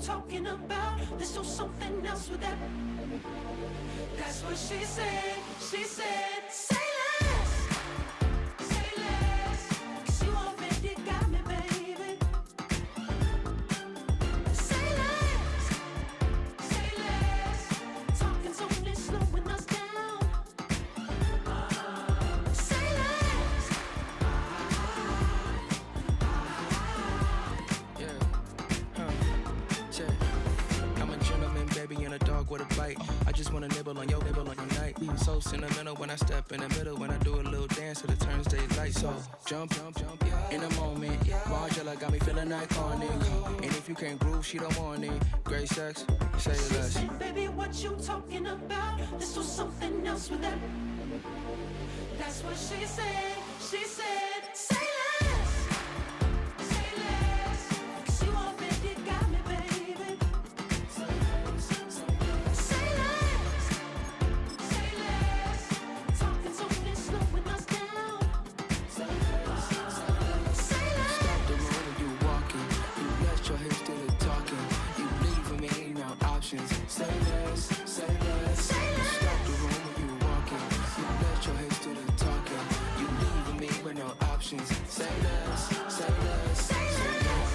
talking about. There's no something else with that. That's what she said. She said, say less, say less, 'cause you already got me, baby. Say less, say less. Talking's only slowing us down. Say less. I'm a gentleman, baby, and a dog with a bite. I just wanna nibble on your night. So sentimental when I step in the middle. When I do a little dance, till it turns daylight. So jump, in a moment. Margella got me feeling iconic. And if you can't groove, she don't want it. Great sex, say less. She said, baby, what you talking about? This was something else with that. That's what she said. She said, say less, say less, 'cause you already got me, baby. Say less, say less. Talking's only slowing us down. Say less, say less. Stop the road when you walking. You let your hips do the talking. You leaving me no options. Say less, say less. Say less. Stop the road when you walking. You let your hips do the talking. You leaving me with no options. Say less, say less, say less. Say less.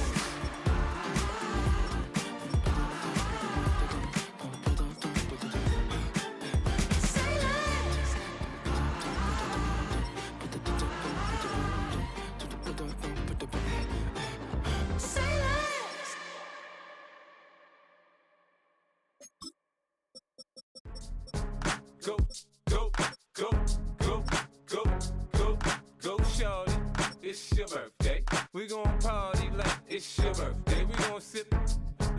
Go, go, go, go, go, go, go, shorty. It's your birthday. We gon' party like it's your birthday. We gon' sip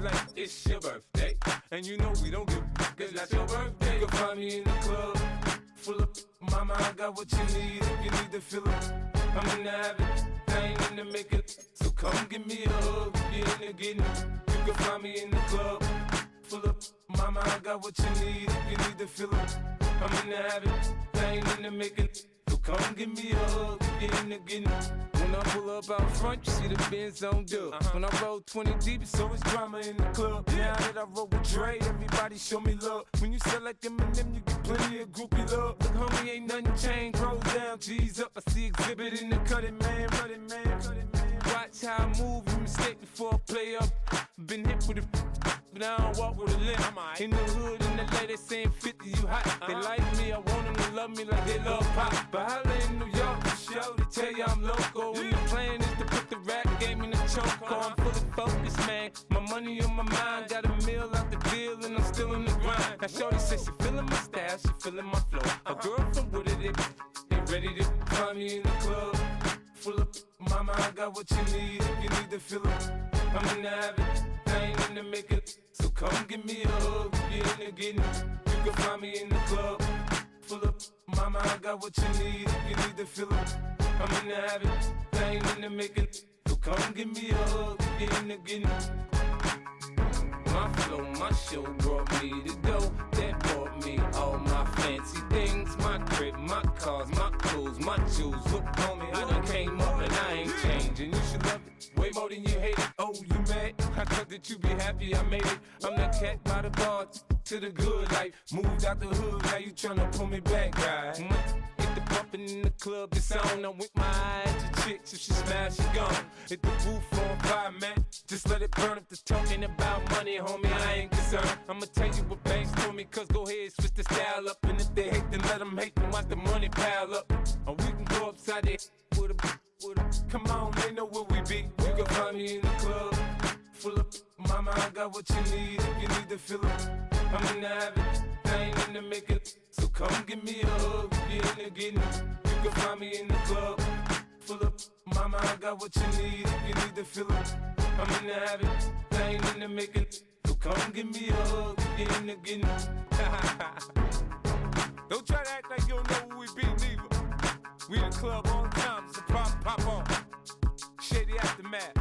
like it's your birthday. And you know we don't give cause that's your birthday. You can find me in the club, full of mama, I got what you need if you need to fill up. I'm in the habit, I ain't in the making. So come give me a hug if you're in the getting. You can find me in the club, full up, mama, I got what you need if you need to fill up. I'm in the habit, I ain't in the making. So come give me a hug if you're in the getting. When I pull up out front, you see the Benz on dub. When I roll 20 deep, it's always drama in the club. Now that I roll with Dre, everybody show me love. When you sell like Eminem, you get plenty of groupie love. Look, homie, ain't nothing changed. Rolls down, G's up. I see exhibit in the cutting, man. Running, man. Watch how I move, you mistake before I play up. Been hit with a but I don't walk with a limp. In the hood, in the LA, they saying 50, you hot. They like me, I want them to love me like they love pop. But holla in New York, for show, they tell you I'm local. And the plan is to put the rap game in the choke. I'm fully focused, man. My money on my mind, got a meal out the deal, and I'm still in the grind. Now shorty says she feeling my style, she feeling my flow. A girl from Wooded, they ready to find me in the club. Full up, mama, I got what you need if you need to fill up. I'm in the habit, I ain't in the making. So come give me a hug if you're in the getting. You can find me in the club, full up, mama, I got what you need if you need to fill up. I'm in the habit, I ain't in the making. So come give me a hug if you're in the getting. My flow, my show brought me to go. That brought me all my fancy things. My crib, my cars, my clothes, my jewels. Look, homie, I done came up and I ain't changing. You should love it way more than you hate it. Oh, you mad? I thought that you be happy I made it. I'm that cat by the bar to the good life. Moved out the hood, now you tryna pull me back, right? Get the bumpin' in the club, it's on. I'm with my eyes to chicks, if she smash, she gone. Hit the roof on fire, man. Just let it burn if the talking about money, homie, I ain't concerned. I'ma tell you what banks told me, cause go ahead, switch the style up. And if they hate, then let them hate, then watch the money pile up. Or we can go upside there with a come on, they know where we be. You can find me in the club, full up, mama, I got what you need if you need to fill up. I'm in the habit, I ain't in the making. So come give me a hug if you're in the getting. You can find me in the club, full up, mama, I got what you need if you need to fill up. I'm in the habit, I ain't in the making. So come give me a hug if you're in the getting. Don't try to act like you don't know who we be, neither. We in the club all the time, so pop on. Shady Aftermath.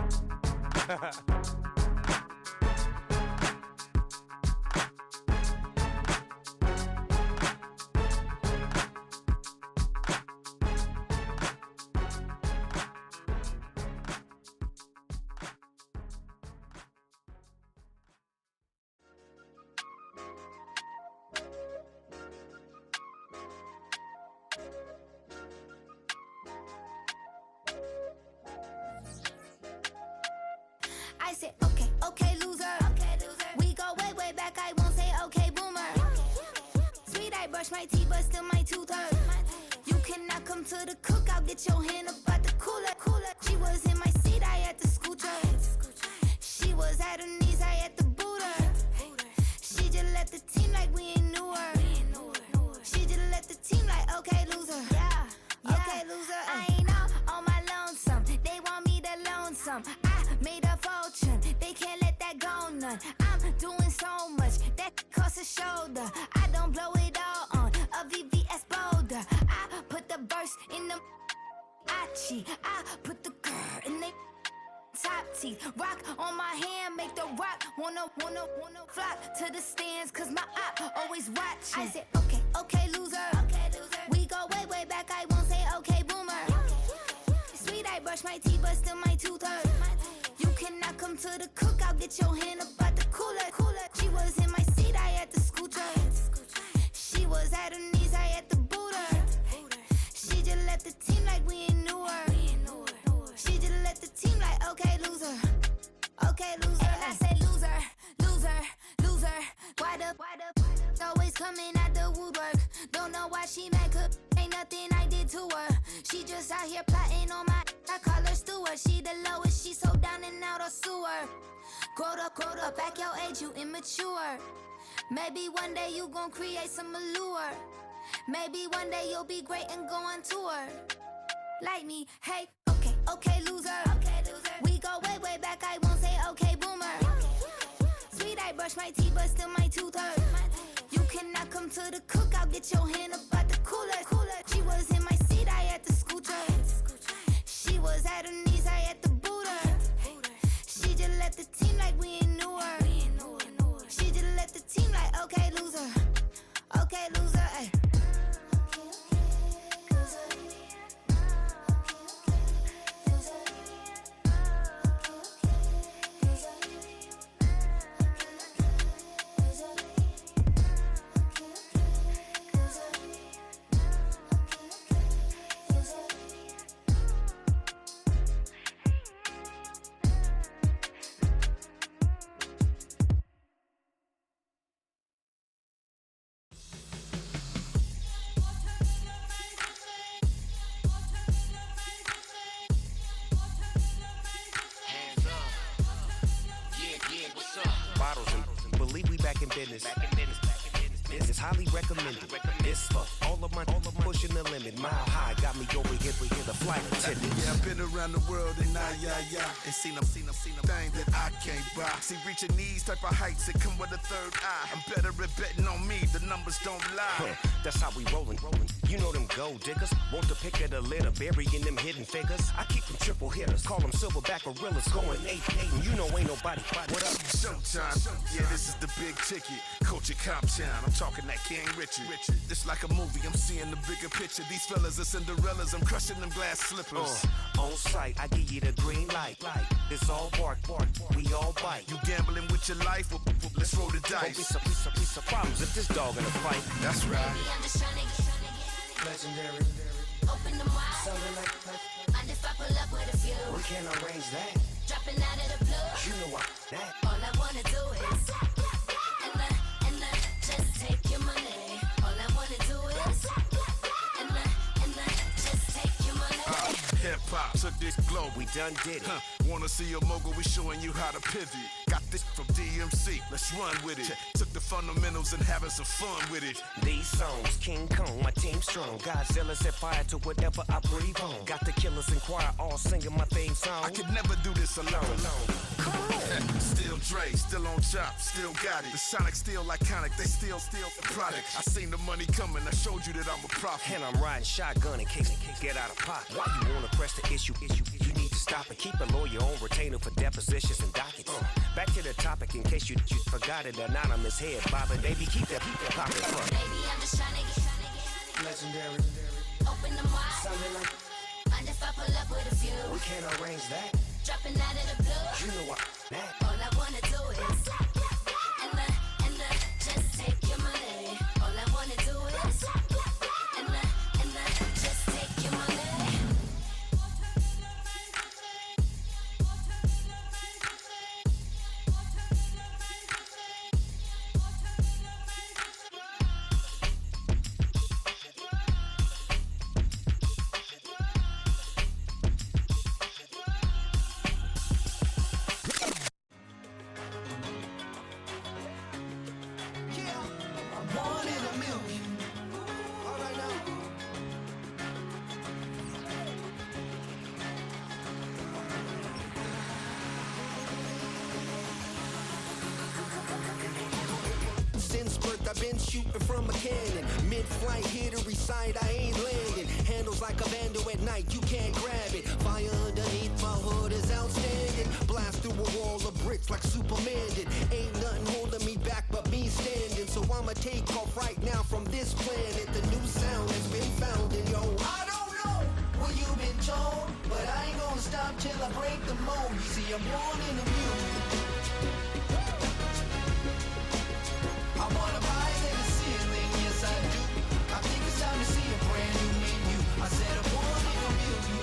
brush my teeth, but still my tooth hurt. You cannot come to the cookout, get your hand up out the cooler. She was in my seat, I had to scoot her. She was at her knees, I had to boot her. She just left the team like we ain't knew her. She just left the team like, okay, loser. Yeah, okay, loser. I ain't on my lonesome. They want me to loan some. I made a fortune. They can't let that go none. I'm doing so much that costs a shoulder. I don't blow it all on a VVS boulder. I put the verse in the I cheat. I put the girl in the top teeth. Rock on my hand, make the rock wanna flock to the stands, cause my eye always watching. I said, okay, loser. We go way back, I won't say okay, boomer. Sweet, I brush my teeth, but still my tooth hurt. You cannot come to the cookout, get your hand up out the cooler. She was in my seat, I had to scoot her. She was at her knees, I had to boot her. She just left the team like we ain't knew her. She just left the team like, okay, loser. Okay, loser. And I said, loser. Why the always coming at the woodwork? Don't know why she mad, cause ain't nothing I did to her. She just out here plotting on my, I call her steward. She the lowest, she so down and out of sewer. Growed up, back your age, you immature. Maybe one day you gon' create some allure. Maybe one day you'll be great and go on tour. Like me, hey, okay, loser. We go way back, I won't say okay, boomer. Sweet, I brush my teeth, but still my tooth hurt. You cannot come to the cookout, get your hand up out the cooler. She was in my seat, I had to scoot her. She was at her knees, I had to boot her. She just left the team like we ain't knew her. She just left the team like, okay, loser. Okay, loser, ay. Business. It's highly recommended. This for all of my pushing the limit. Mile high got me over here the flight attendant. Yeah, I've been around the world and and seen a thing that I can't buy. See, reaching these type of heights, it come with a third eye. I'm better at betting on me, the numbers don't lie. That's how we rollin'. You know them gold diggers, want to pick at a litter, burying them hidden figures. I keep them triple hitters, call them silverback gorillas, going 8-8, and you know ain't nobody. What up? Showtime, yeah, this is the big ticket. Culture Cop Town, I'm talking that King Richard. This like a movie, I'm seeing the bigger picture. These fellas are Cinderellas, I'm crushing them glass slippers. On sight, I give you the green light. It's all bark, we all bite. You gambling with your life? Well, let's roll the dice. Don't be some problems if this dog in a fight. That's right. Baby, I'm just trying to get Legendary. Open them wide. Something like And if I pull up with a few, we can't arrange that. dropping out of the blue. You know that. All I wanna do is and just take your money. All I wanna do is and just take your money. Hip hop took this globe, We done did it. Wanna see a mogul? We showing you how to pivot. Got this from DMC, let's run with it. Took the fundamentals and having some fun with it. These songs, King Kong, my team strong. Godzilla set fire to whatever I breathe on. Got the killers in choir all singing my theme song. I could never do this alone. Still Dre, still on top, still got it. The Sonic still iconic, they still the product. I seen the money coming, I showed you that I'm a prophet. And I'm riding shotgun in case it get out of pocket. Why you wanna press the issue? You need to stop and keep a lawyer on retainer for depositions and dockets. Back to the topic in case you forgot it. Anonymous head bobbing, baby, keep that popping front. Baby, I'm just trying to get Legendary. open them wide. Something like And if I pull up with a few, we can't arrange that. dropping out of the blue. You know that. All I wanna do is and just take your money. All I wanna do is and just take your money. presidents shooting from a cannon. Mid-flight, here to recite, I ain't landing. Handles like a vandal at night, you can't grab it. Fire underneath my hood is outstanding. Blast through a wall of bricks like Superman did. Ain't nothing holding me back but me standing. So I'ma take off right now from this planet. The new sound has been found in yo. I don't know what you've been told, but I ain't gonna stop till I break the mold. You see, I'm born in the music. I wanna rise in the ceiling, yes I do. I think it's time to see a brand new menu. I said I'm born in the music.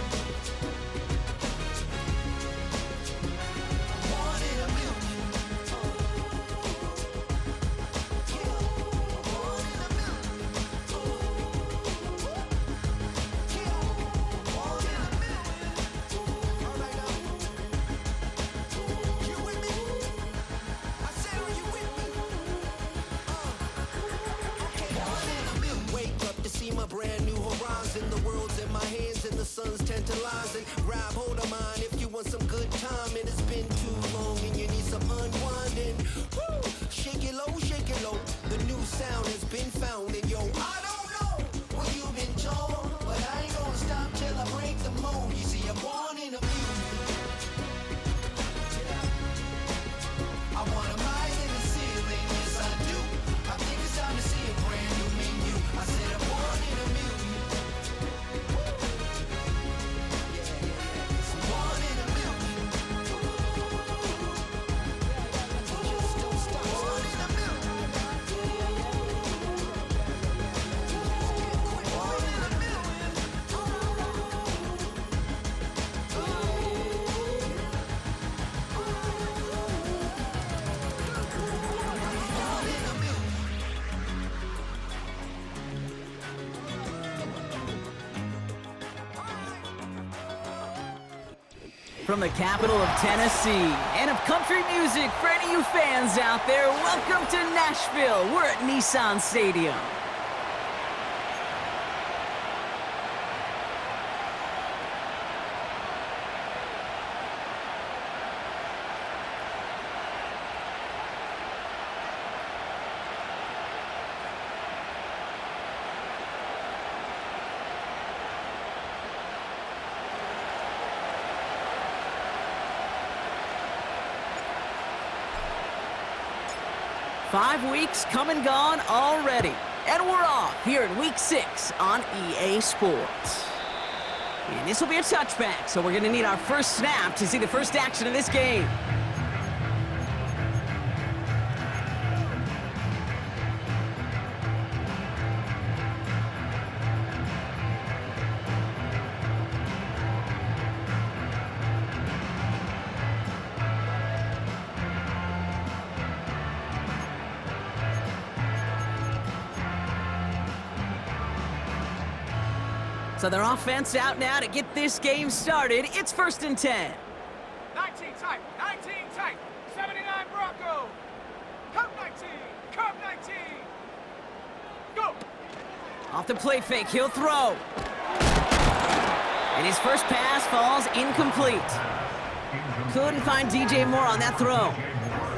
I'm born in the music. My brand new horizon, the world's in my hands and the sun's tantalizing. Grab hold of mine if you want some good time, and it's been too long and you need some unwinding. Woo! Shake it low, the new sound has been found, and yo, I don't know what you've been told, but I ain't gonna stop till I break the mold. You see, I'm born in a music. I wanna rise in the ceiling, yes I do. I think it's time to see a brand new menu. I said I'm born in a music. I'm born in a music. Just don't stop. Born in a music. Born in a From the capital of Tennessee and of country music, for any of you fans out there, welcome to Nashville. We're at Nissan Stadium. Five weeks come and gone already. And we're off here in Week 6 on EA Sports. And this will be a touchback, so we're going to need our first snap to see the first action of this game. So their offense out now to get this game started. It's 1st and 10. 19 tight, 79 Bronco. Curve 19, curve 19. Go. Off the play fake, he'll throw. And his first pass falls incomplete. Couldn't find DJ Moore on that throw.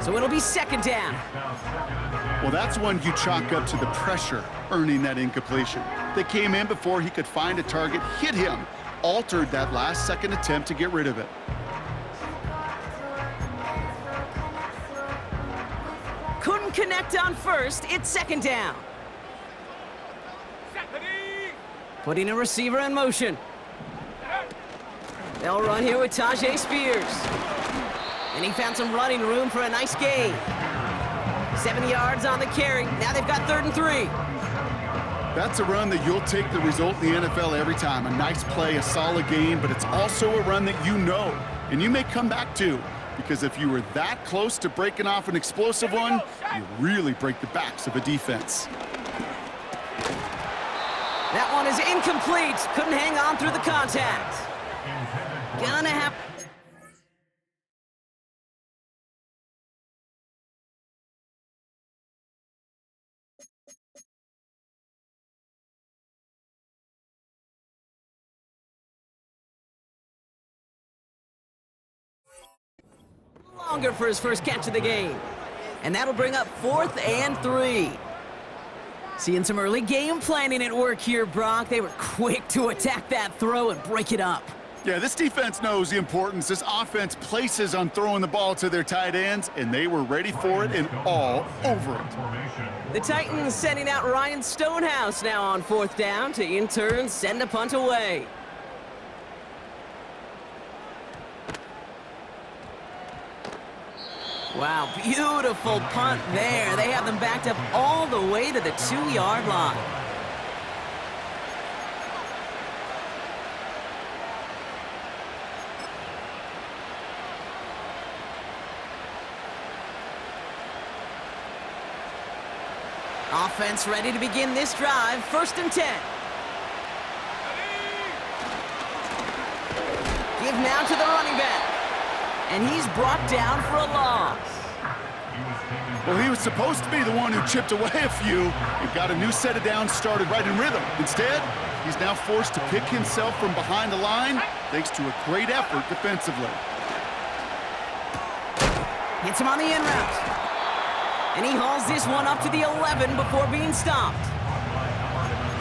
So it'll be 2nd down. Well, that's one you chalk up to the pressure earning that incompletion. They came in before he could find a target, hit him, altered that last-second attempt to get rid of it. Couldn't connect on first. It's 2nd down. Putting a receiver in motion. They'll run here with Tajay Spears. And he found some running room for a nice gain. 7 yards on the carry. Now they've got 3rd and 3. That's a run that you'll take the result in the NFL every time. A nice play, a solid game, but it's also a run that you know, and you may come back to, because if you were that close to breaking off an explosive one, you really break the backs of a defense. That one is incomplete. Couldn't hang on through the contact. Gonna have... longer for his first catch of the game. And that'll bring up 4th and 3. Seeing some early game planning at work here, Brock. They were quick to attack that throw and break it up. Yeah, this defense knows the importance this offense places on throwing the ball to their tight ends, and they were ready for it and all over it. The Titans sending out Ryan Stonehouse now on 4th down to in turn send a punt away. Wow, beautiful punt there. They have them backed up all the way to the 2-yard line. Offense ready to begin this drive. 1st and 10. Give now to the running back. And he's brought down for a loss. Well, he was supposed to be the one who chipped away a few and got a new set of downs started right in rhythm. Instead, he's now forced to pick himself from behind the line thanks to a great effort defensively. Hits him on the in route. And he hauls this one up to the 11 before being stopped.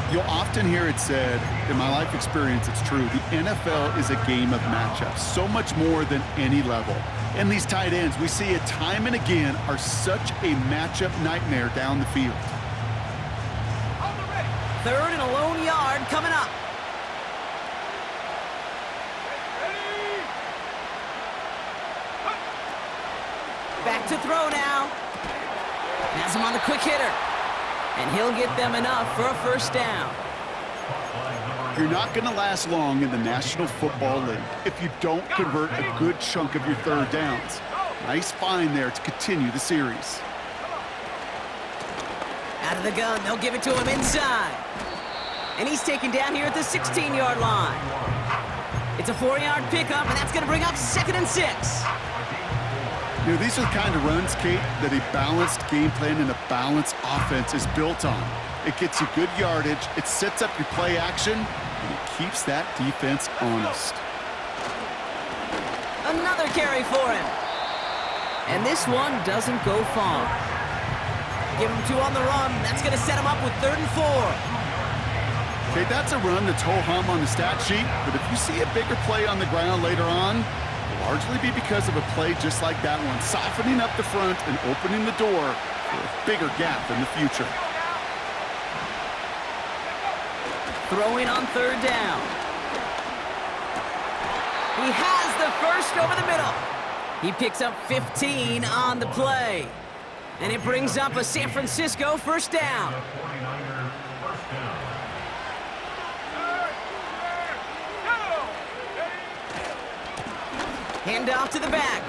You'll often hear it said, in my life experience, it's true, the NFL is a game of matchups, so much more than any level. And these tight ends, we see it time and again, are such a matchup nightmare down the field. 3rd and a lone yard coming up. Back to throw now. Has him on the quick hitter. And he'll get them enough for a 1st down. You're not going to last long in the National Football League if you don't convert a good chunk of your 3rd downs. Nice find there to continue the series. Out of the gun, they'll give it to him inside. And he's taken down here at the 16-yard line. It's a 4-yard pickup, and that's going to bring up 2nd and 6. You know, these are the kind of runs, Kate, that a balanced game plan and a balanced offense is built on. It gets you good yardage, it sets up your play action, and it keeps that defense honest. Another carry for him. And this one doesn't go far. Give him 2 on the run. That's going to set him up with 3rd and 4. Okay, that's a run that's ho-hum on the stat sheet, but if you see a bigger play on the ground later on, largely be because of a play just like that one, softening up the front and opening the door for a bigger gap in the future. Throwing on 3rd down. He has the 1st over the middle. He picks up 15 on the play. And it brings up a San Francisco 1st down. Hand off to the back.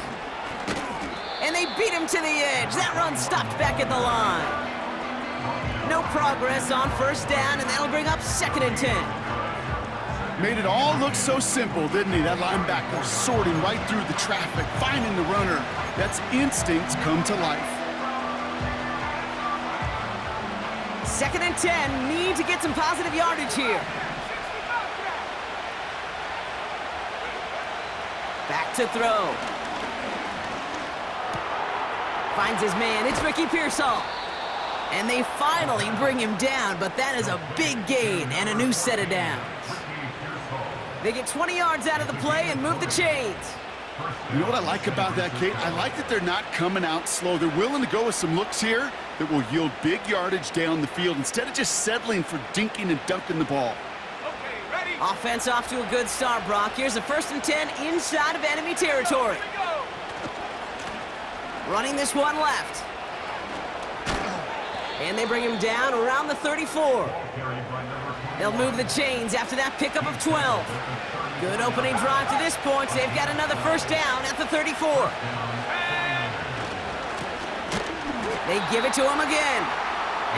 And they beat him to the edge. That run stopped back at the line. No progress on 1st down, and that'll bring up 2nd and 10. Made it all look so simple, didn't he? That linebacker sorting right through the traffic, finding the runner. That's instincts come to life. 2nd and 10, need to get some positive yardage here. Back to throw. Finds his man, it's Ricky Pearsall. And they finally bring him down, but that is a big gain and a new set of downs. They get 20 yards out of the play and move the chains. You know what I like about that, Kate? I like that they're not coming out slow. They're willing to go with some looks here that will yield big yardage down the field instead of just settling for dinking and dunking the ball. Offense off to a good start, Brock. Here's a 1st and 10 inside of enemy territory. Running this one left. And they bring him down around the 34. They'll move the chains after that pickup of 12. Good opening drive to this point. They've got another 1st down at the 34. They give it to him again.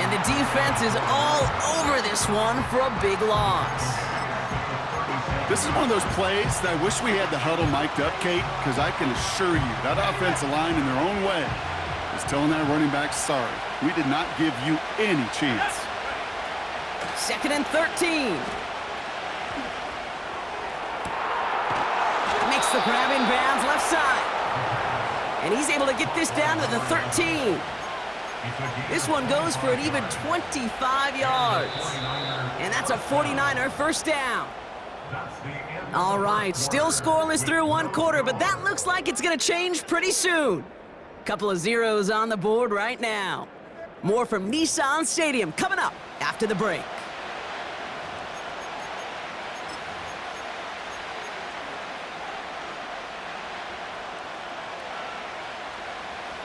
And the defense is all over this one for a big loss. This is one of those plays that I wish we had the huddle mic'd up, Kate, because I can assure you that offensive line in their own way is telling that running back, sorry, we did not give you any chance. 2nd and 13. Makes the grab in bounds left side. And he's able to get this down to the 13. This one goes for an even 25 yards. And that's a 49er first down. All right, still scoreless through one quarter, but that looks like it's going to change pretty soon. Couple of zeros on the board right now. More from Nissan Stadium coming up after the break.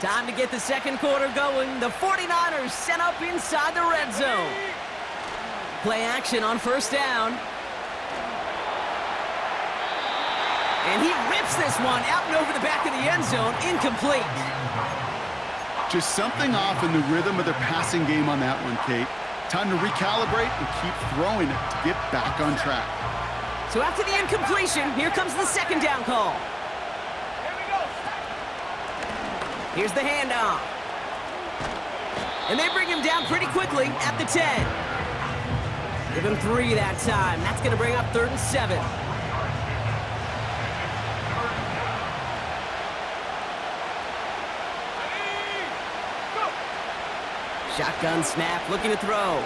Time to get the second quarter going. The 49ers set up inside the red zone. Play action on first down. And he rips this one out and over the back of the end zone, incomplete. Just something off in the rhythm of their passing game on that one, Kate. Time to recalibrate and keep throwing it to get back on track. So after the incompletion, here comes the second down call. Here's the handoff. And they bring him down pretty quickly at the 10. Give him 3 that time. That's going to bring up 3rd and 7. Shotgun snap, looking to throw.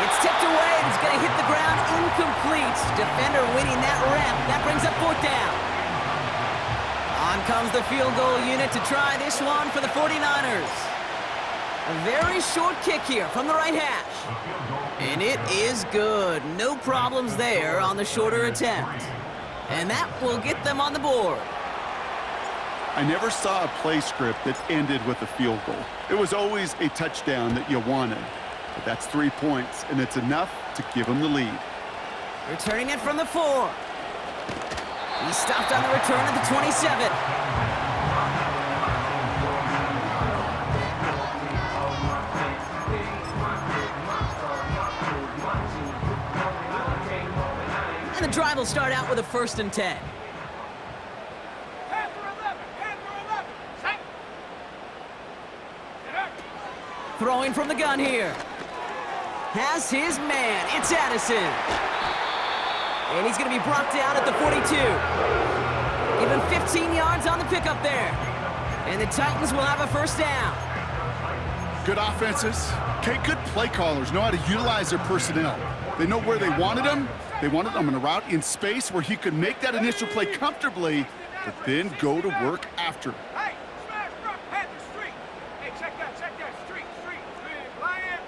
It's tipped away, and it's going to hit the ground incomplete. Defender winning that rep. That brings up 4th down. On comes the field goal unit to try this one for the 49ers. A very short kick here from the right hash. And it is good. No problems there on the shorter attempt. And that will get them on the board. I never saw a play script that ended with a field goal. It was always a touchdown that you wanted. But that's 3 points, and it's enough to give them the lead. Returning it from the 4. He stopped on the return at the 27. And the drive will start out with a 1st and 10. Throwing from the gun here. Has his man. It's Addison. And he's going to be brought down at the 42. Even 15 yards on the pickup there. And the Titans will have a first down. Good offenses. Okay, good play callers know how to utilize their personnel. They know where they wanted him. They wanted him in a route in space where he could make that initial play comfortably, but then go to work after. Hey, smash rock, head the street. Hey, check that street, big lion.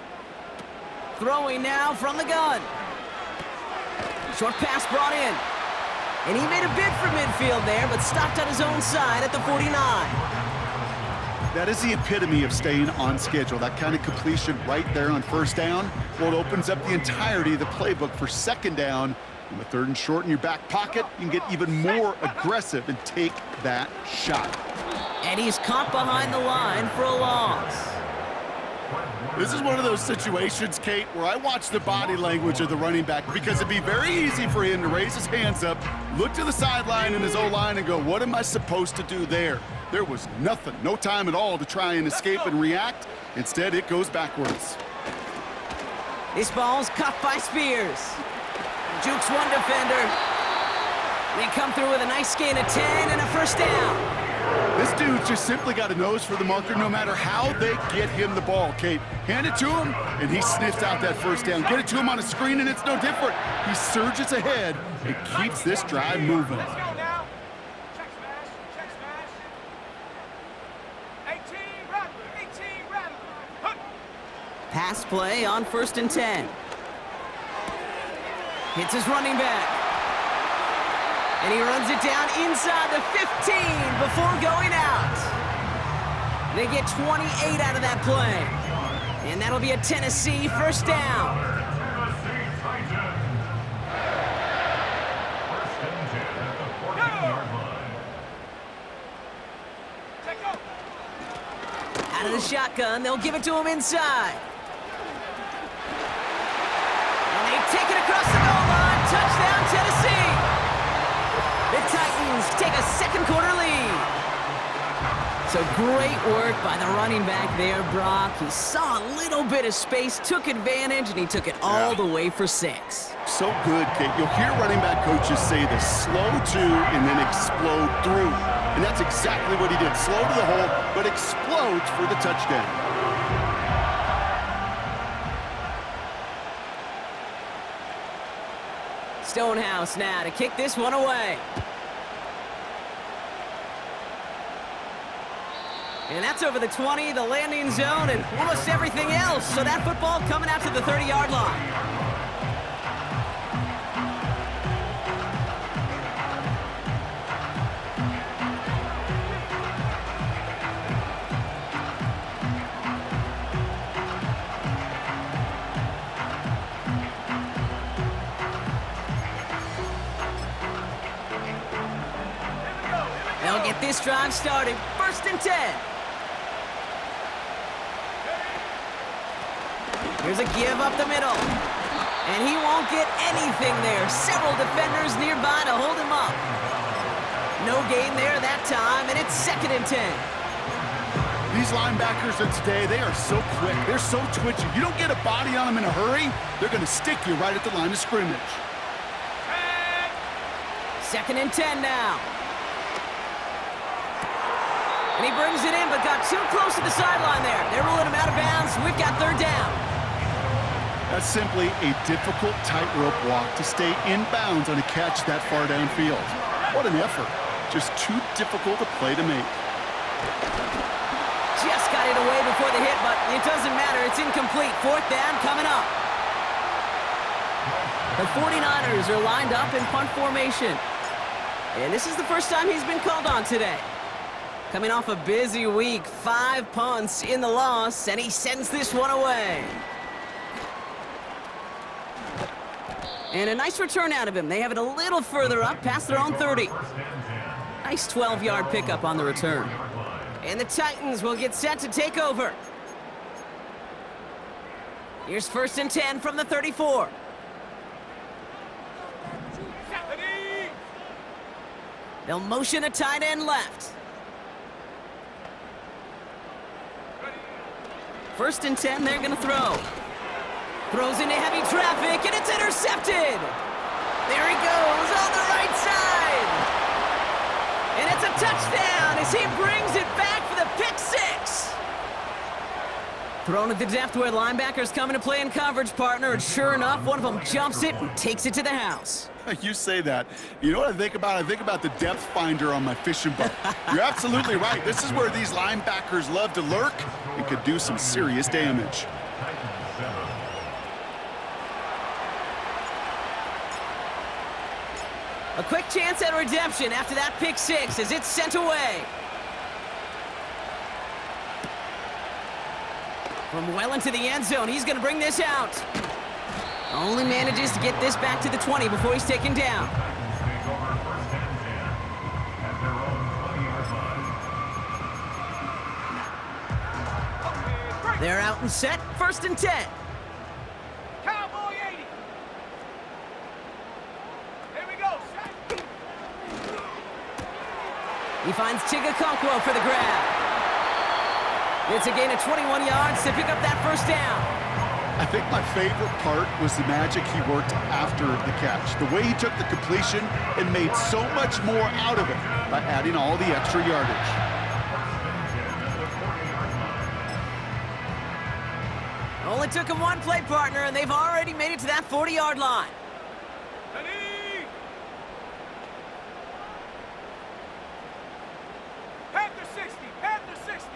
Throwing now from the gun. Short pass brought in. And he made a bid for midfield there, but stopped on his own side at the 49. That is the epitome of staying on schedule. That kind of completion right there on first down. Well, it opens up the entirety of the playbook for second down. And with 3rd and short in your back pocket, you can get even more aggressive and take that shot. And he's caught behind the line for a loss. This is one of those situations, Kate, where I watch the body language of the running back because it'd be very easy for him to raise his hands up, look to the sideline in his O-line and go, what am I supposed to do there? There was nothing, no time at all to try and escape and react. Instead, it goes backwards. This ball's caught by Spears. Jukes one defender. They come through with a nice gain of 10 and a first down. This dude's just simply got a nose for the marker no matter how they get him the ball, Kate. Hand it to him, and he sniffs out that first down. Get it to him on a screen, and it's no different. He surges ahead and keeps this drive moving. Let's go now. Check smash. 18 rattle. Hook. Pass play on 1st and 10. Hits his running back. And he runs it down inside the 15 before going out. They get 28 out of that play. And that'll be a Tennessee first down. Out of the shotgun, they'll give it to him inside. And they take it across the goal line. Touchdown, Tennessee. The Titans take a second quarter lead. So great work by the running back there, Brock. He saw a little bit of space, took advantage, and he took it all the way for 6. So good, Kate. You'll hear running back coaches say the slow to and then explode through. And that's exactly what he did. Slow to the hole, but explodes for the touchdown. Stonehouse now to kick this one away. And that's over the 20, the landing zone, and almost everything else. So that football coming out to the 30-yard line. They'll get this drive started. 1st and 10. Here's a give up the middle. And he won't get anything there. Several defenders nearby to hold him up. No gain there that time, and it's 2nd and 10. These linebackers of today, they are so quick. They're so twitchy. You don't get a body on them in a hurry, they're going to stick you right at the line of scrimmage. 2nd and 10 now. And he brings it in, but got too close to the sideline there. They're ruling him out of bounds. We've got 3rd down. That's simply a difficult tightrope walk to stay in bounds on a catch that far downfield. What an effort. Just too difficult a play to make. Just got it away before the hit, but it doesn't matter. It's incomplete. 4th down coming up. The 49ers are lined up in punt formation. And this is the first time he's been called on today. Coming off a busy week, 5 punts in the loss, and he sends this one away. And a nice return out of him. They have it a little further up, past their own 30. Nice 12-yard pickup on the return. And the Titans will get set to take over. Here's 1st and 10 from the 34. They'll motion a tight end left. 1st and 10, they're gonna throw. Throws into heavy traffic, and it's intercepted! There he goes, on the right side! And it's a touchdown as he brings it back for the pick 6! Thrown at the depth where linebackers come into play in coverage, partner, and sure enough, one of them jumps it and takes it to the house. You say that. You know what I think about? I think about the depth finder on my fishing boat. You're absolutely right. This is where these linebackers love to lurk and could do some serious damage. A quick chance at redemption after that pick 6 as it's sent away. From well into the end zone, he's going to bring this out. Only manages to get this back to the 20 before he's taken down. They're out and set, 1st and 10. Cowboy 80. Here we go. He finds Chigakonkwo for the grab. It's a gain of 21 yards to pick up that 1st down. I think my favorite part was the magic he worked after the catch. The way he took the completion and made so much more out of it by adding all the extra yardage. Only took him one play, partner, and they've already made it to that 40-yard line. Panther 60, Panther 60.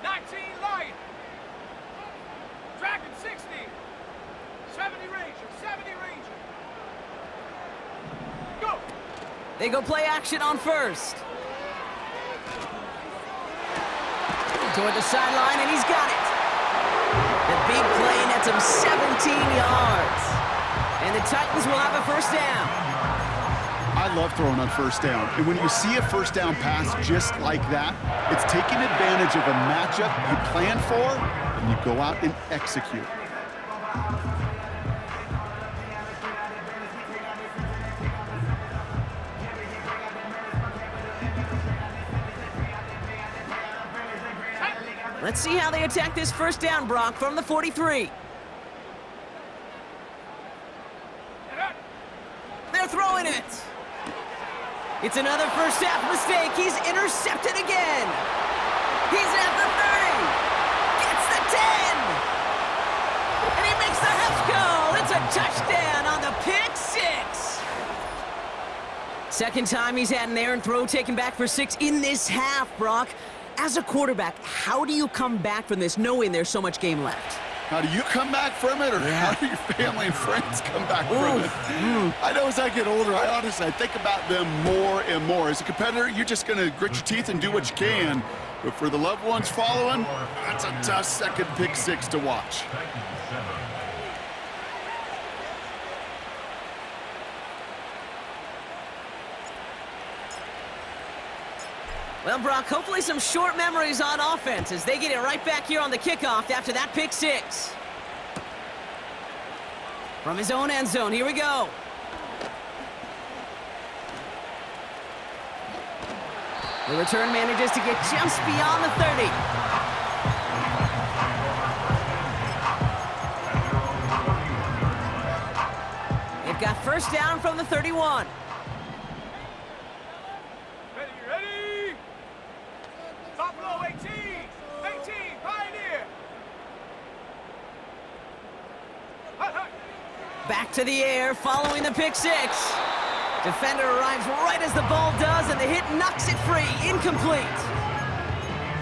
19 Lion. Dragon 60. 70 Ranger, 70 Ranger. Go! They go play action on 1st. Toward the sideline, and he's got it. The big play nets him 17 yards. And the Titans will have a 1st down. I love throwing on 1st down. And when you see a 1st down pass just like that, it's taking advantage of a matchup you plan for, and you go out and execute. Let's see how they attack this 1st down, Brock, from the 43. They're throwing it. It's another first half mistake. He's intercepted again. He's at the 30. Gets the 10. And he makes the half goal. It's a touchdown on the pick six. Second time he's had an errant throw taken back for 6 in this half, Brock. As a quarterback, how do you come back from this knowing there's so much game left? How do you come back from it, or how do your family and friends come back from it? I know as I get older, I think about them more and more. As a competitor, you're just going to grit your teeth and do what you can. But for the loved ones following, that's a tough second pick six to watch. Well, Brock, hopefully some short memories on offense as they get it right back here on the kickoff after that pick six. From his own end zone, here we go. The return manages to get just beyond the 30. They've got first down from the 31. Back to the air, following the pick six. Defender arrives right as the ball does, and the hit knocks it free. Incomplete.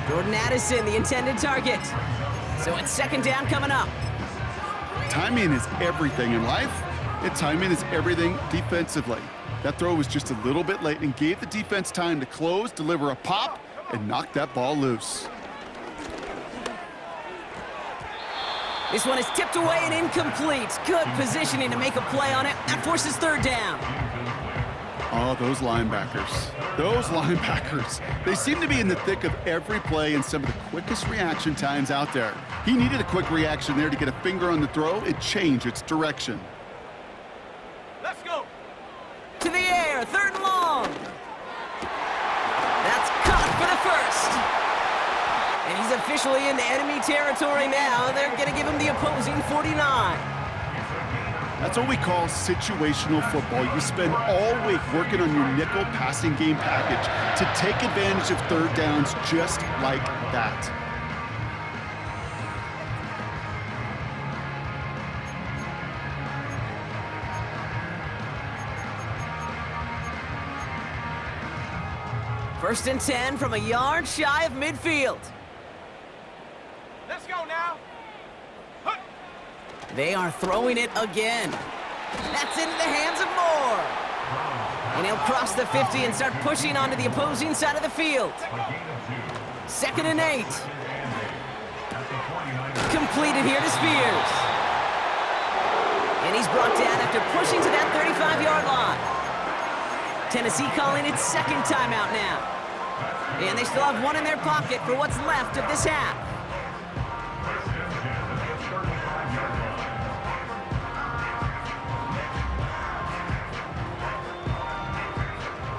Jordan Addison, the intended target. So it's second down coming up. Timing is everything in life, and timing is everything defensively. That throw was just a little bit late and gave the defense time to close, deliver a pop, and knock that ball loose. This one is tipped away and incomplete. Good positioning to make a play on it. That forces third down. Oh, those linebackers. Those linebackers. They seem to be in the thick of every play and some of the quickest reaction times out there. He needed a quick reaction there to get a finger on the throw and change its direction. Let's go. To the air, third and long. That's caught for the first. And he's officially into enemy territory now. They're going to give him the opposing 49. That's what we call situational football. You spend all week working on your nickel passing game package to take advantage of third downs just like that. First and 10 from a yard shy of midfield. Let's go now. They are throwing it again. That's into the hands of Moore. And he'll cross the 50 and start pushing onto the opposing side of the field. Second and 8. Completed here to Spears. And he's brought down after pushing to that 35-yard line. Tennessee calling its second timeout now. And they still have one in their pocket for what's left of this half.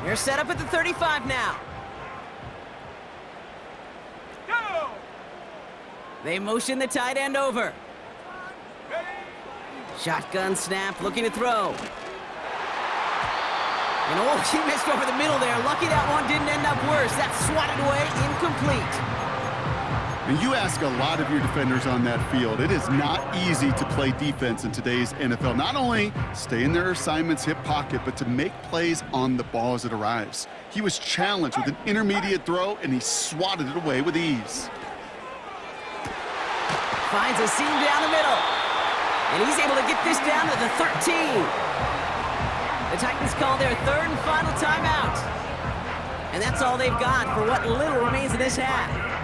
They're set up at the 35 now. Go! They motion the tight end over. Shotgun snap, looking to throw. And oh, he missed over the middle there. Lucky that one didn't end up worse. That's swatted away, incomplete. And you ask a lot of your defenders on that field. It is not easy to play defense in today's NFL. Not only stay in their assignment's hip pocket, but to make plays on the ball as it arrives. He was challenged with an intermediate throw, and he swatted it away with ease. Finds a seam down the middle. And he's able to get this down to the 13. The Titans call their third and final timeout. And that's all they've got for what little remains of this half.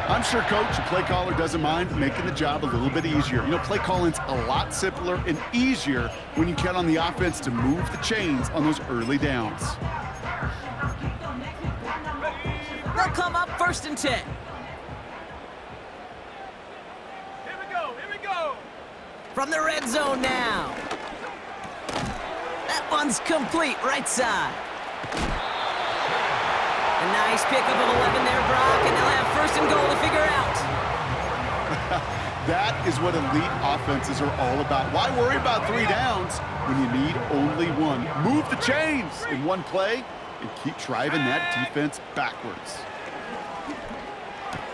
I'm sure Coach, the play caller, doesn't mind making the job a little bit easier. You know, play calling's a lot simpler and easier when you count on the offense to move the chains on those early downs. They'll come up first and 10. Here we go. From the red zone now. That one's complete, right side. A nice pickup of 11 there, Brock, and they'll have first and goal to figure out. That is what elite offenses are all about. Why worry about 3 downs when you need only 1? Move the chains in one play and keep driving that defense backwards.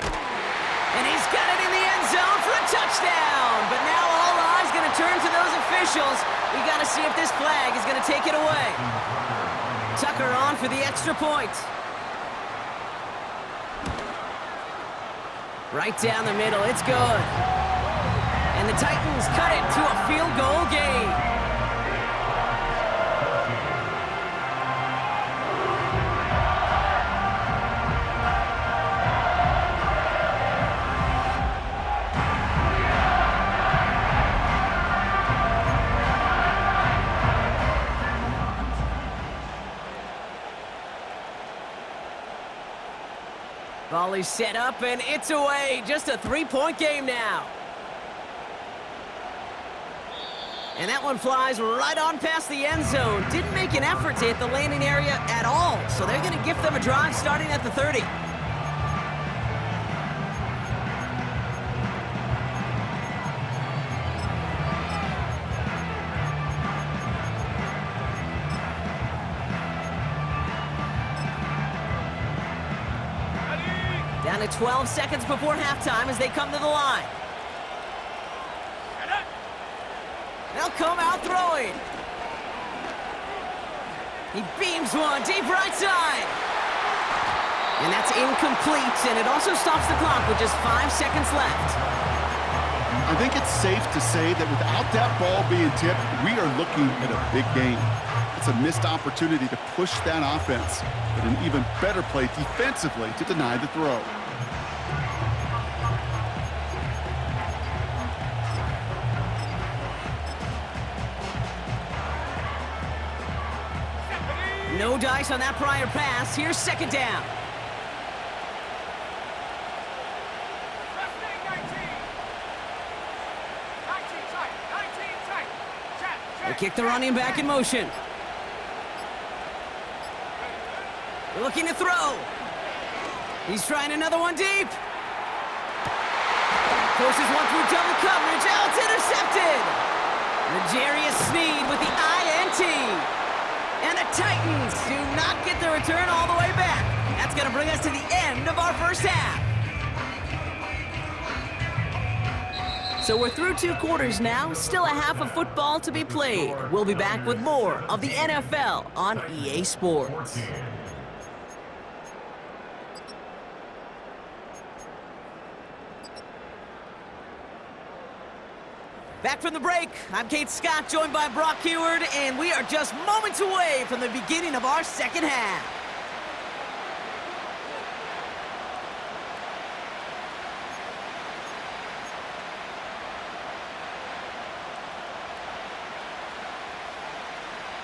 And he's got it in the end zone for a touchdown. But now all eyes going to turn to those officials. We got to see if this flag is going to take it away. Tucker on for the extra point. Right down the middle, it's good. And the Titans cut it to a field goal game. Volley set up, and it's away. Just a 3-point game now. And that one flies right on past the end zone. Didn't make an effort to hit the landing area at all, so they're going to gift them a drive starting at the 30. Down to 12 seconds before halftime as they come to the line. They'll come out throwing. He beams one deep right side. And that's incomplete, and it also stops the clock with just 5 seconds left. I think it's safe to say that without that ball being tipped, we are looking at a big game. It's a missed opportunity to push that offense, but an even better play defensively to deny the throw. No dice on that prior pass. Here's second down. They kick the running back in motion. Looking to throw. He's trying another one deep. Forces one through double coverage. Oh, it's intercepted. L'Jarius Sneed with the INT. And the Titans do not get the return all the way back. That's going to bring us to the end of our first half. So we're through 2 quarters now, still a half of football to be played. We'll be back with more of the NFL on EA Sports. Back from the break, I'm Kate Scott, joined by Brock Heward, and we are just moments away from the beginning of our second half.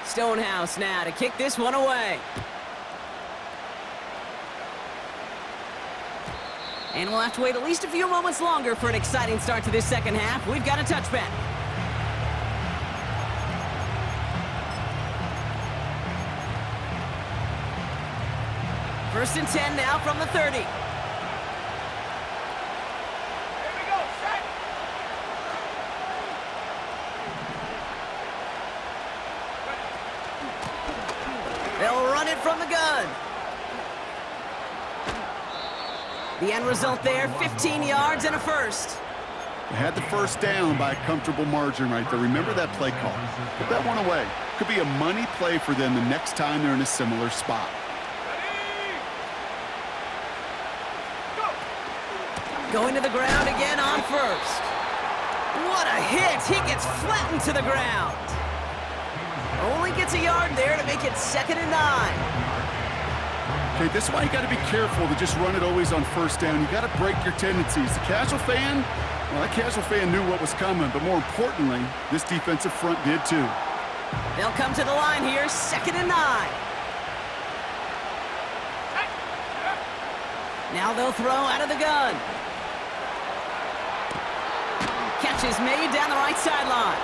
Stonehouse now to kick this one away. And we'll have to wait at least a few moments longer for an exciting start to this second half. We've got a touchback. First and 10 now from the 30. Here we go, set. They'll run it from the gun. The end result there, 15 yards and a first. They had the first down by a comfortable margin right there. Remember that play call. Put that one away. Could be a money play for them the next time they're in a similar spot. Going to the ground again on first. What a hit! He gets flattened to the ground. Only gets a yard there to make it 2nd and 9. Okay, this is why you got to be careful to just run it always on first down. You got to break your tendencies. The casual fan, well, that casual fan knew what was coming, but more importantly, this defensive front did too. They'll come to the line here, 2nd and 9. Now they'll throw out of the gun. Catch is made down the right sideline.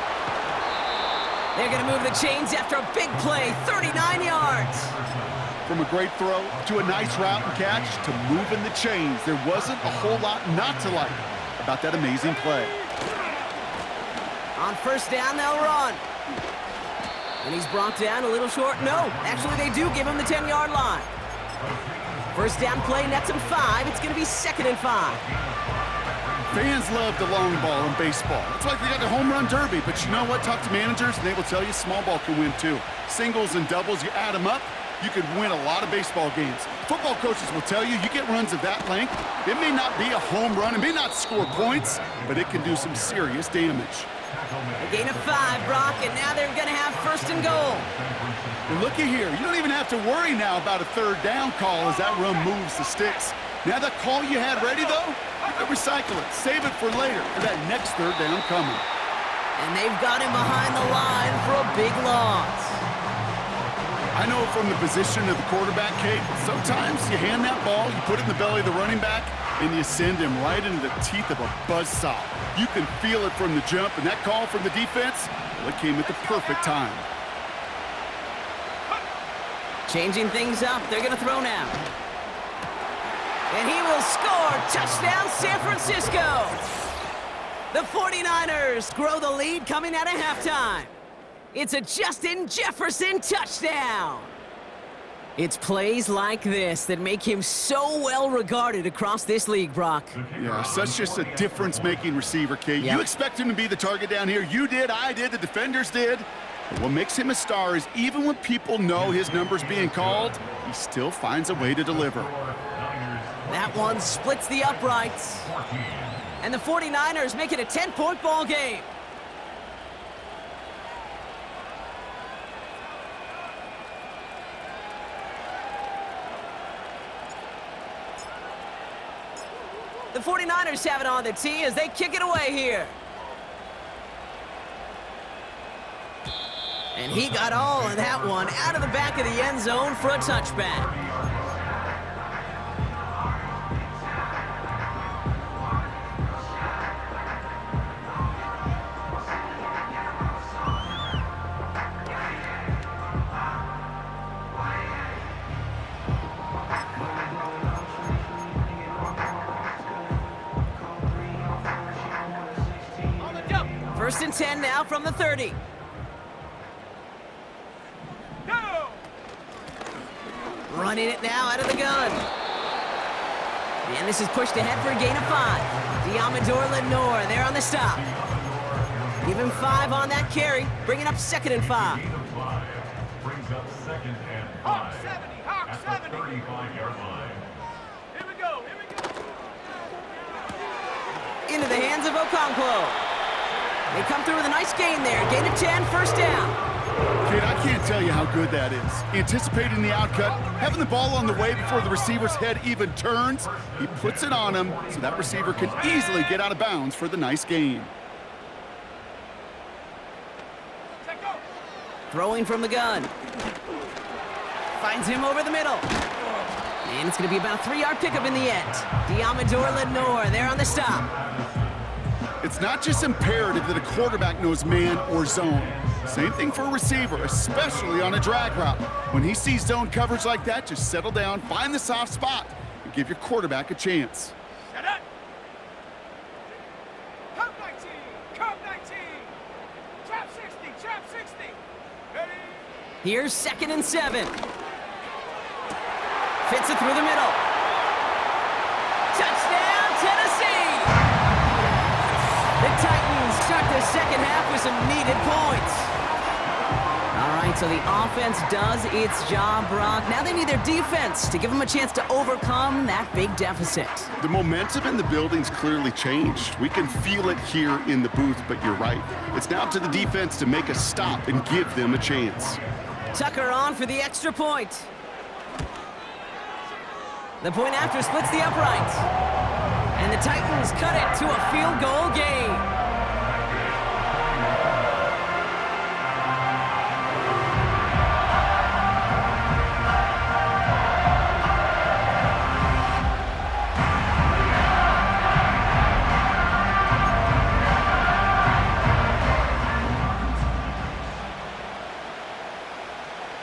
They're going to move the chains after a big play, 39 yards. From a great throw to a nice route and catch to moving the chains. There wasn't a whole lot not to like. about that amazing play. On first down, they'll run. And he's brought down a little short. No, actually they do give him the 10-yard line. First down play nets him 5. It's going to be 2nd and 5. Fans love the long ball in baseball. It's like they got the home run derby, but you know what? Talk to managers, and they will tell you small ball can win too. Singles and doubles, you add them up, you could win a lot of baseball games. Football coaches will tell you get runs of that length. It may not be a home run, it may not score points, but it can do some serious damage. A gain of 5, Brock, and now they're going to have 1st and goal. Well, looky here. You don't even have to worry now about a 3rd down call as that run moves the sticks. Now that call you had ready, though, you can recycle it. Save it for later for that next 3rd down coming. And they've got him behind the line for a big loss. I know from the position of the quarterback, Kate, sometimes you hand that ball, you put it in the belly of the running back, and you send him right into the teeth of a buzzsaw. You can feel it from the jump, and that call from the defense, well, it came at the perfect time. Changing things up, they're going to throw now. And he will score! Touchdown, San Francisco! The 49ers grow the lead coming out of halftime. It's a Justin Jefferson touchdown! It's plays like this that make him so well regarded across this league, Brock. Yeah, such just a difference-making receiver, Kate. Yep. You expect him to be the target down here. You did, I did, the defenders did. But what makes him a star is even when people know his number's being called, he still finds a way to deliver. That one splits the uprights. And the 49ers make it a 10-point ball game. The 49ers have it on the tee as they kick it away here. And he got all of that one out of the back of the end zone for a touchback. First and 10 now from the 30. Go! Running it now out of the gun. And this is pushed ahead for a gain of 5. Diamador Lenore there on the stop. Give him 5 on that carry, bringing up 2nd and 5. Brings up 2nd and 5. Hawk 70, Hawk At 70. the 35-yard line. Here we go, here we go. Into the hands of Okonkwo. They come through with a nice gain there. Gain of 10, first down. Kate, I can't tell you how good that is. Anticipating the outcut, having the ball on the way before the receiver's head even turns. He puts it on him so that receiver can easily get out of bounds for the nice gain. Check go. Throwing from the gun. Finds him over the middle. And it's going to be about a 3-yard pickup in the end. Diamador Lenore there on the stop. It's not just imperative that a quarterback knows man or zone. Same thing for a receiver, especially on a drag route. When he sees zone coverage like that, just settle down, find the soft spot, and give your quarterback a chance. Shut up. Come 19, come 19. Trap 60, trap 60. Ready? Here's 2nd and 7. Fits it through the middle. Touchdown, Tennessee! The Titans start the second half with some needed points. All right, so the offense does its job, Brock. Now they need their defense to give them a chance to overcome that big deficit. The momentum in the building's clearly changed. We can feel it here in the booth, but you're right. It's now up to the defense to make a stop and give them a chance. Tucker on for the extra point. The point after splits the uprights. And the Titans cut it to a field goal game.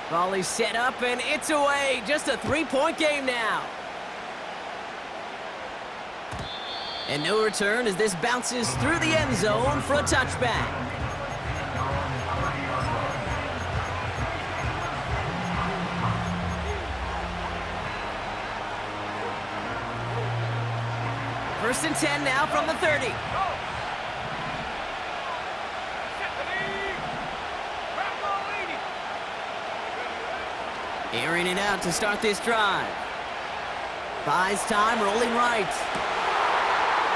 Volley set up and it's away. Just a 3-point game now. And no return as this bounces through the end zone for a touchback. First and 10 now from the 30. Airing it out to start this drive. Buys time, rolling right.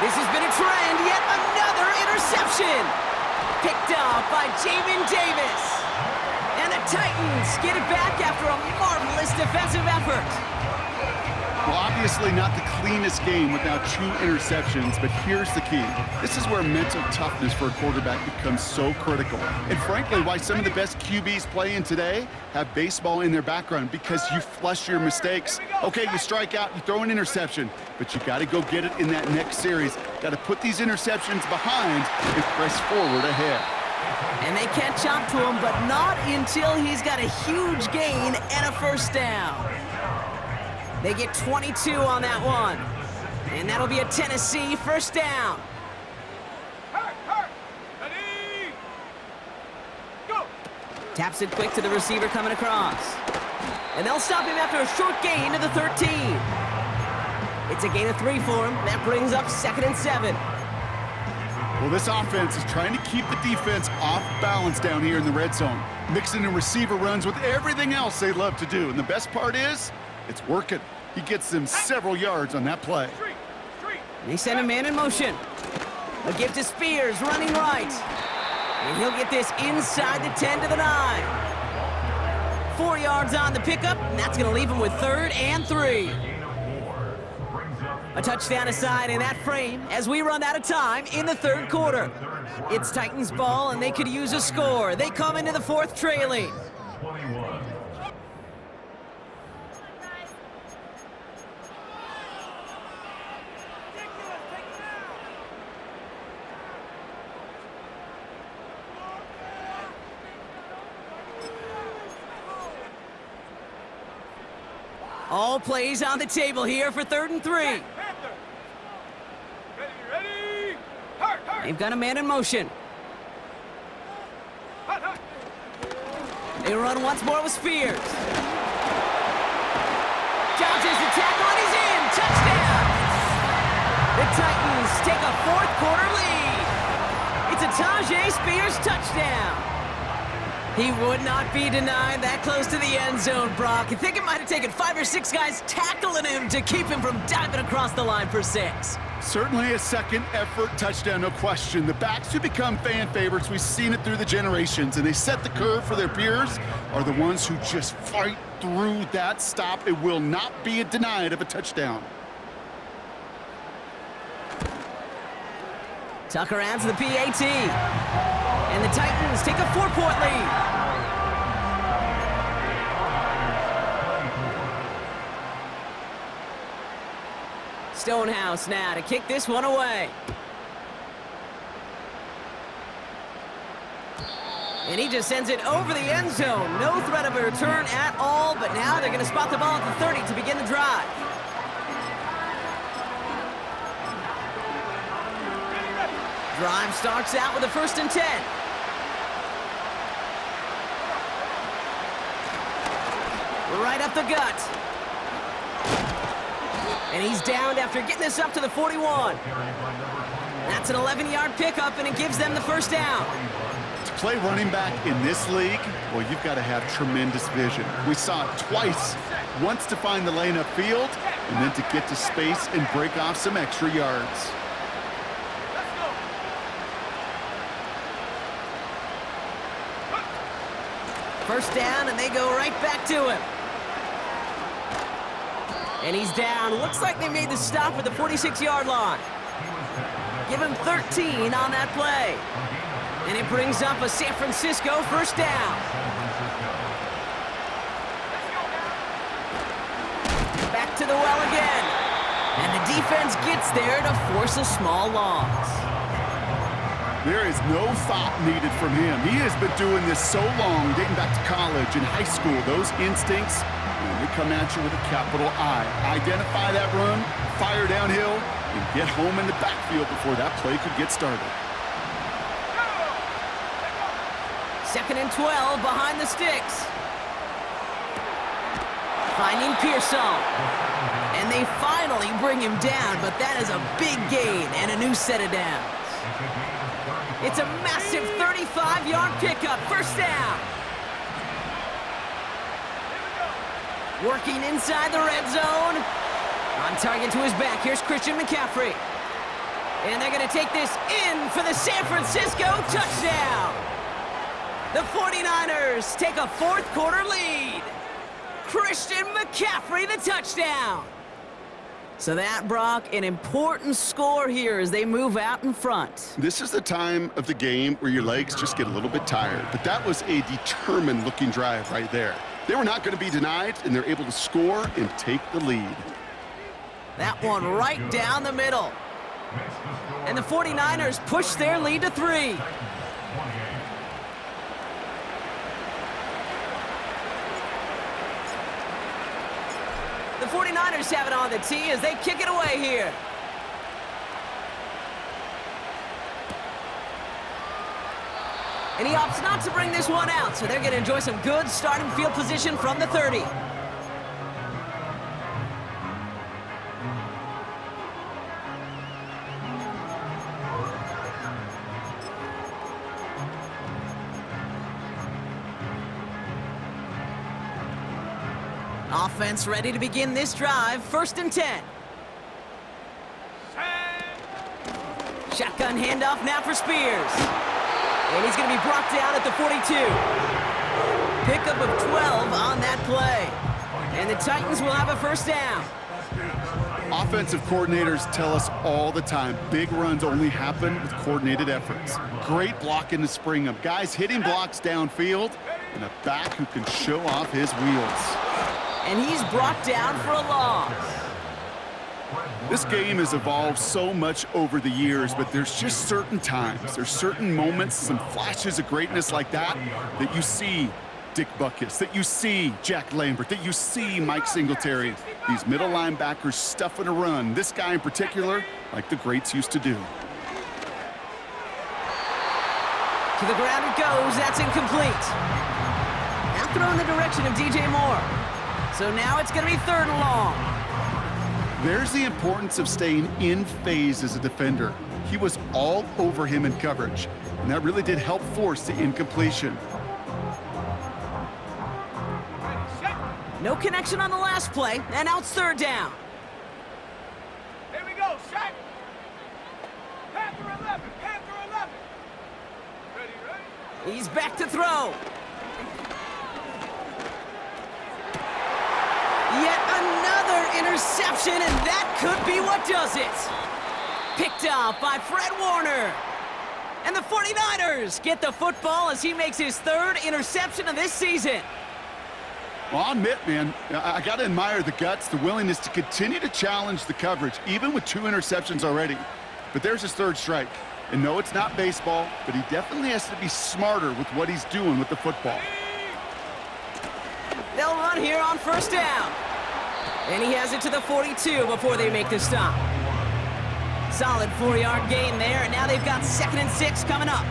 This has been a trend, yet another interception. Picked off by Jamin Davis. And the Titans get it back after a marvelous defensive effort. Well, obviously not the cleanest game without 2 interceptions, but here's the key. This is where mental toughness for a quarterback becomes so critical. And frankly, why some of the best QBs playing today have baseball in their background, because you flush your mistakes. Okay, you strike out, you throw an interception, but you got to go get it in that next series. Got to put these interceptions behind and press forward ahead. And they catch up to him, but not until he's got a huge gain and a first down. They get 22 on that one. And that'll be a Tennessee first down. Ready, go. Taps it quick to the receiver coming across. And they'll stop him after a short gain to the 13. It's a gain of 3 for him. That brings up 2nd and 7. Well, this offense is trying to keep the defense off balance down here in the red zone, mixing in receiver runs with everything else they love to do. And the best part is, it's working. He gets them several yards on that play. And they send a man in motion. A give to Spears, running right. And he'll get this inside the 10 to the 9. 4 yards on the pickup, and that's going to leave him with 3rd and 3. A touchdown aside in that frame as we run out of time in the 3rd quarter. It's Titans ball, and they could use a score. They come into the 4th trailing. 21. All plays on the table here for 3rd and 3. Ready. Hurt. They've got a man in motion. Hut. They run once more with Spears. Dodges the tackle and he's in. Touchdown! The Titans take a 4th quarter lead. It's a Tajay Spears touchdown. He would not be denied that close to the end zone, Brock. I think it might have taken 5 or 6 guys tackling him to keep him from diving across the line for 6. Certainly a second effort touchdown, no question. The backs who become fan favorites, we've seen it through the generations, and they set the curve for their peers, are the ones who just fight through that stop. It will not be denied of a touchdown. Tucker adds the PAT. And the Titans take a 4-point lead. Stonehouse now to kick this one away. And he just sends it over the end zone. No threat of a return at all, but now they're going to spot the ball at the 30 to begin the drive. Drive starts out with a 1st and 10. Right up the gut. And he's downed after getting this up to the 41. That's an 11-yard pickup, and it gives them the first down. To play running back in this league, well, you've got to have tremendous vision. We saw it twice. Once to find the lane upfield, and then to get to space and break off some extra yards. First down, and they go right back to him. And he's down. Looks like they made the stop at the 46-yard line. Give him 13 on that play. And it brings up a San Francisco first down. Back to the well again. And the defense gets there to force a small loss. There is no thought needed from him. He has been doing this so long, dating back to college and high school. Those instincts, they come at you with a capital I. Identify that run, fire downhill, and get home in the backfield before that play could get started. 2nd and 12 behind the sticks. Finding Pearsall. And they finally bring him down, but that is a big gain and a new set of downs. It's a massive 35-yard pickup, first down. Working inside the red zone. On target to his back, here's Christian McCaffrey. And they're going to take this in for the San Francisco touchdown. The 49ers take a fourth-quarter lead. Christian McCaffrey, the touchdown. So that, Brock, an important score here as they move out in front. This is the time of the game where your legs just get a little bit tired, but that was a determined-looking drive right there. They were not going to be denied, and they're able to score and take the lead. That one right down the middle. And the 49ers push their lead to 3. The 49ers have it on the tee as they kick it away here. And he opts not to bring this one out, so they're going to enjoy some good starting field position from the 30. Offense ready to begin this drive. 1st and 10. Shotgun handoff now for Spears. And he's going to be brought down at the 42. Pickup of 12 on that play. And the Titans will have a first down. Offensive coordinators tell us all the time, big runs only happen with coordinated efforts. Great blocking to spring them. Guys hitting blocks downfield, and a back who can show off his wheels. And he's brought down for a loss. This game has evolved so much over the years, but there's just certain times, there's certain moments, some flashes of greatness like that you see Dick Butkus, that you see Jack Lambert, that you see Mike Singletary. These middle linebackers stuffing a run. This guy in particular, like the greats used to do. To the ground it goes. That's incomplete. Now throw in the direction of DJ Moore. So now it's going to be 3rd and long. There's the importance of staying in phase as a defender. He was all over him in coverage, and that really did help force the incompletion. No connection on the last play, and now it's 3rd down. Here we go, shot. Panther 11, Panther 11. Ready, ready? He's back to throw. Yet another interception, and that could be what does it. Picked off by Fred Warner. And the 49ers get the football as he makes his 3rd interception of this season. Well, I'll admit, man, I got to admire the guts, the willingness to continue to challenge the coverage, even with 2 interceptions already. But there's his 3rd strike. And no, it's not baseball, but he definitely has to be smarter with what he's doing with the football. They'll run here on 1st down. And he has it to the 42 before they make the stop. Solid 4-yard gain there, and now they've got 2nd and 6 coming up.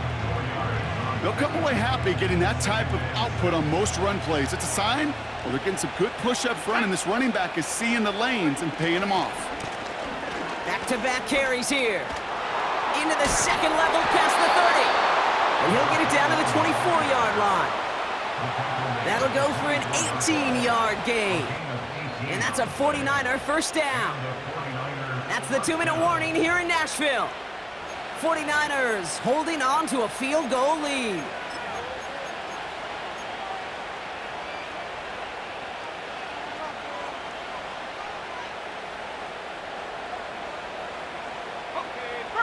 They'll come away happy getting that type of output on most run plays. It's a sign, well, they're getting some good push up front, and this running back is seeing the lanes and paying them off. Back-to-back carries here. Into the 2nd level past the 30. And he'll get it down to the 24-yard line. That'll go for an 18-yard gain. And that's a 49er first down. That's the 2-minute warning here in Nashville. 49ers holding on to a field goal lead.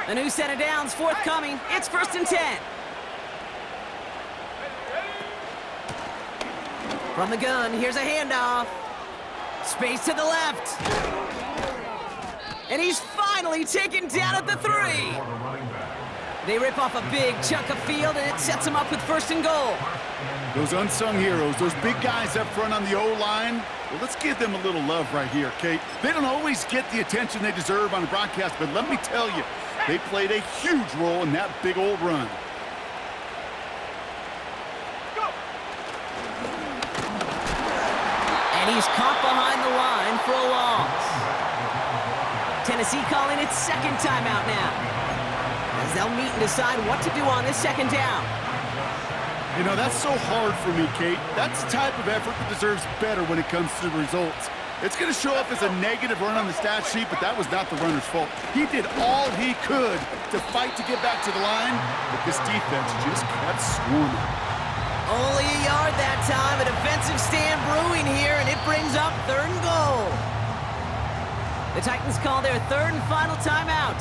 A new set of downs forthcoming. It's 1st and 10. From the gun, here's a handoff. Space to the left. And he's finally taken down at the 3. They rip off a big chunk of field, and it sets him up with 1st and goal. Those unsung heroes, those big guys up front on the O-line, well, let's give them a little love right here, Kate. They don't always get the attention they deserve on the broadcast, but let me tell you, they played a huge role in that big old run. And he's caught behind the line for a loss. Tennessee calling its second timeout now, as they'll meet and decide what to do on this second down. You know, that's so hard for me, Kate. That's the type of effort that deserves better when it comes to the results. It's going to show up as a negative run on the stat sheet, but that was not the runner's fault. He did all he could to fight to get back to the line, but this defense just kept swarming. Only a yard that time, a defensive stand brewing here, and it brings up 3rd and goal. The Titans call their 3rd and final timeout,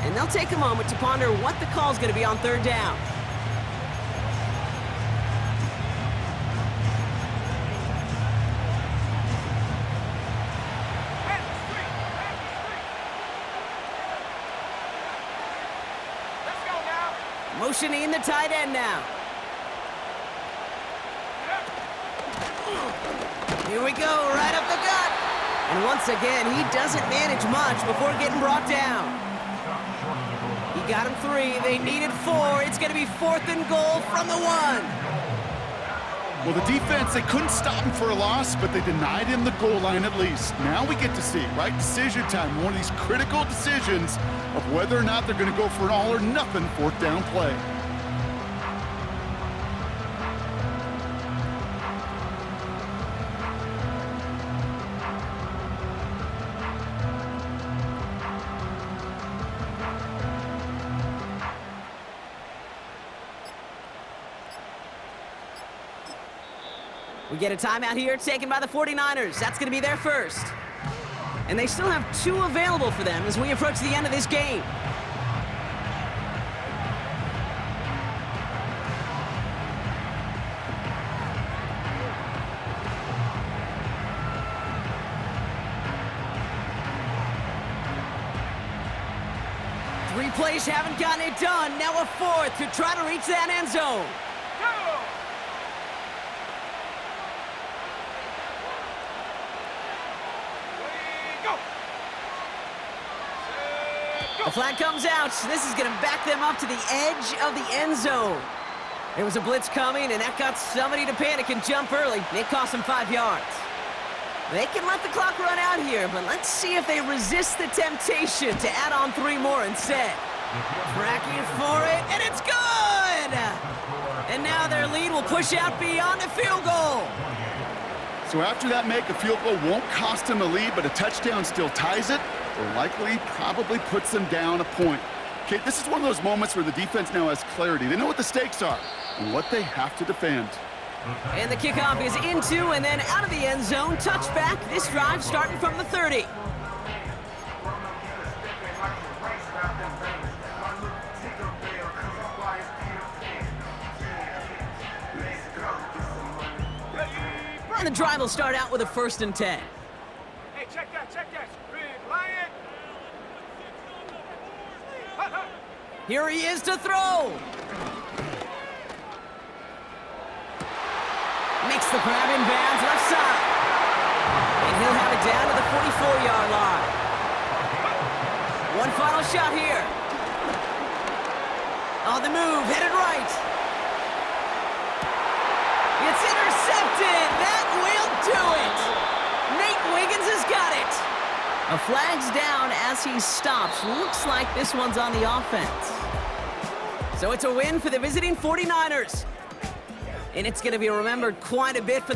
and they'll take a moment to ponder what the call's going to be on 3rd down. Motioning the tight end now. Here we go, right up the gut. And once again, he doesn't manage much before getting brought down. He got him 3. They needed 4. It's going to be 4th and goal from the 1. Well, the defense, they couldn't stop him for a loss, but they denied him the goal line at least. Now we get to see, right, decision time, one of these critical decisions of whether or not they're going to go for an all-or-nothing 4th down play. We get a timeout here taken by the 49ers. That's going to be their first. And they still have 2 available for them as we approach the end of this game. Three plays haven't gotten it done. Now a 4th to try to reach that end zone. The flag comes out. This is going to back them up to the edge of the end zone. There was a blitz coming, and that got somebody to panic and jump early. It cost them 5 yards. They can let the clock run out here, but let's see if they resist the temptation to add on 3 more instead. Tracking for it, and it's good! And now their lead will push out beyond a field goal. So after that make, a field goal won't cost them the lead, but a touchdown still ties it, or likely probably puts them down a point. Okay, this is one of those moments where the defense now has clarity. They know what the stakes are and what they have to defend. And the kickoff is into and then out of the end zone. Touchback. This drive starting from the 30. And the drive will start out with a 1st and 10. Hey, check that, Big Lion. Here he is to throw. Makes the grab in bounds left side. And he'll have it down to the 44-yard line. One final shot here. On the move, headed right. It's intercepted. That will do it. Nate Wiggins has got it. A flag's down as he stops. Looks like this one's on the offense. So it's a win for the visiting 49ers. And it's going to be remembered quite a bit for